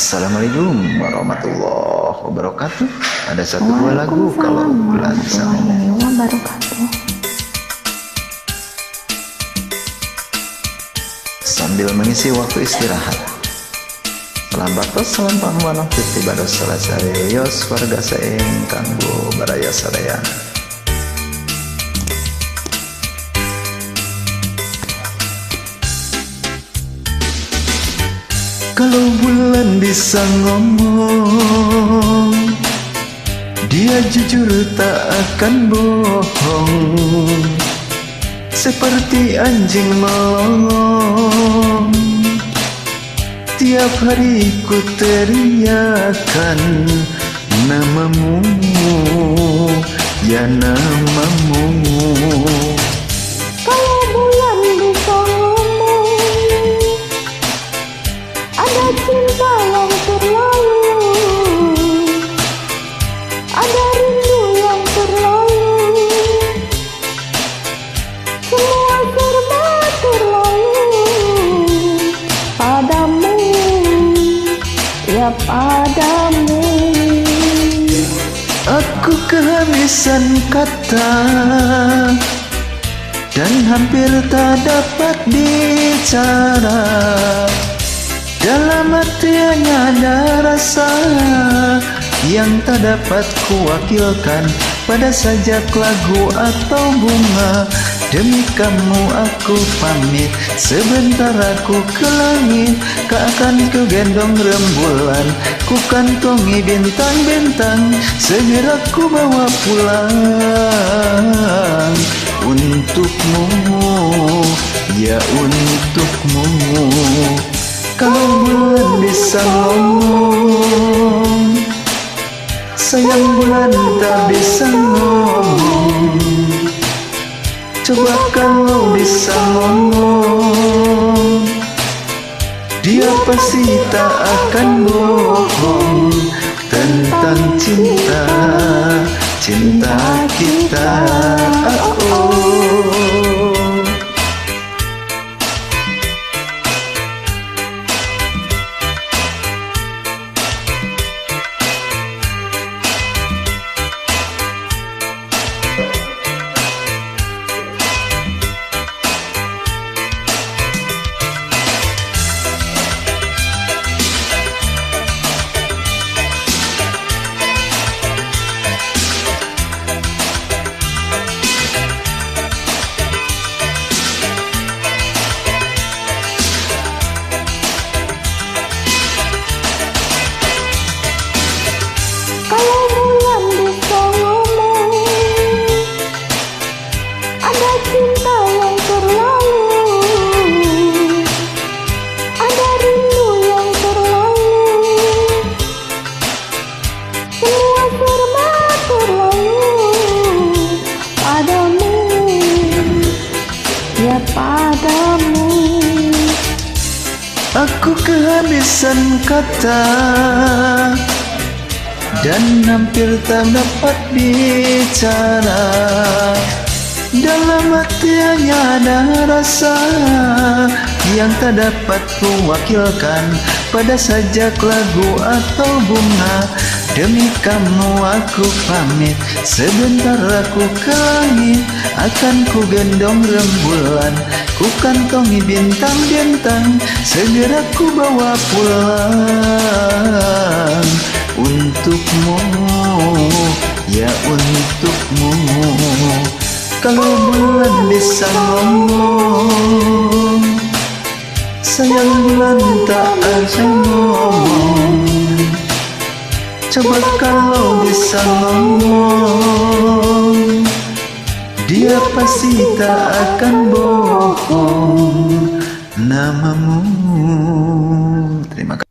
Assalamualaikum warahmatullahi wabarakatuh. Ada satu dua lagu kalau bulan sama sambil mengisi waktu istirahat. Salam batos, salam pamuan, fiti bados selesai yos warga seing kanggo baraya sadayana. Kalau bulan bisa ngomong, dia jujur tak akan bohong. Seperti anjing melolong, tiap hari ku teriakan namamu, ya namamu. Kalau bulan bisa ngomong, ada cinta yang terlalu, ada rindu yang terlalu, semua serba terlalu padamu, ya padamu. Aku kehabisan kata dan hampir tak dapat bicara. Dalam hati hanya ada rasa yang tak dapat kuwakilkan pada sajak lagu atau bunga. Demi kamu aku pamit, sebentar aku ke langit. Kak akan ku gendong rembulan, ku kantongi bintang-bintang. Segera ku bawa pulang untukmu, ya untukmu. Kalau bulan bisa ngomong, sayang bulan tak bisa ngomong. Coba kalau bisa ngomong, dia pasti tak akan bohong tentang cinta, cinta kita. Kalau bulan bisa ngomong, ada cinta yang terlalu, ada rindu yang terlalu, semua serba terlalu padamu, ya padamu. Aku kehabisan kata dan hampir tak dapat bicara. Dalam hati hanya ada rasa yang tak dapat kuwakilkan pada sajak lagu atau bunga. Demi kamu aku pamit, sebentar aku ke langit. Akan ku gendong rembulan, ku kantongi bintang-bintang. Segera ku bawa pulang untukmu, ya untukmu. Kalau bulan bisa ngomong, sayang bulan tak akan ngomong. Coba kalau bisa ngomong, dia pasti tak akan bohong namamu. Terima kasih.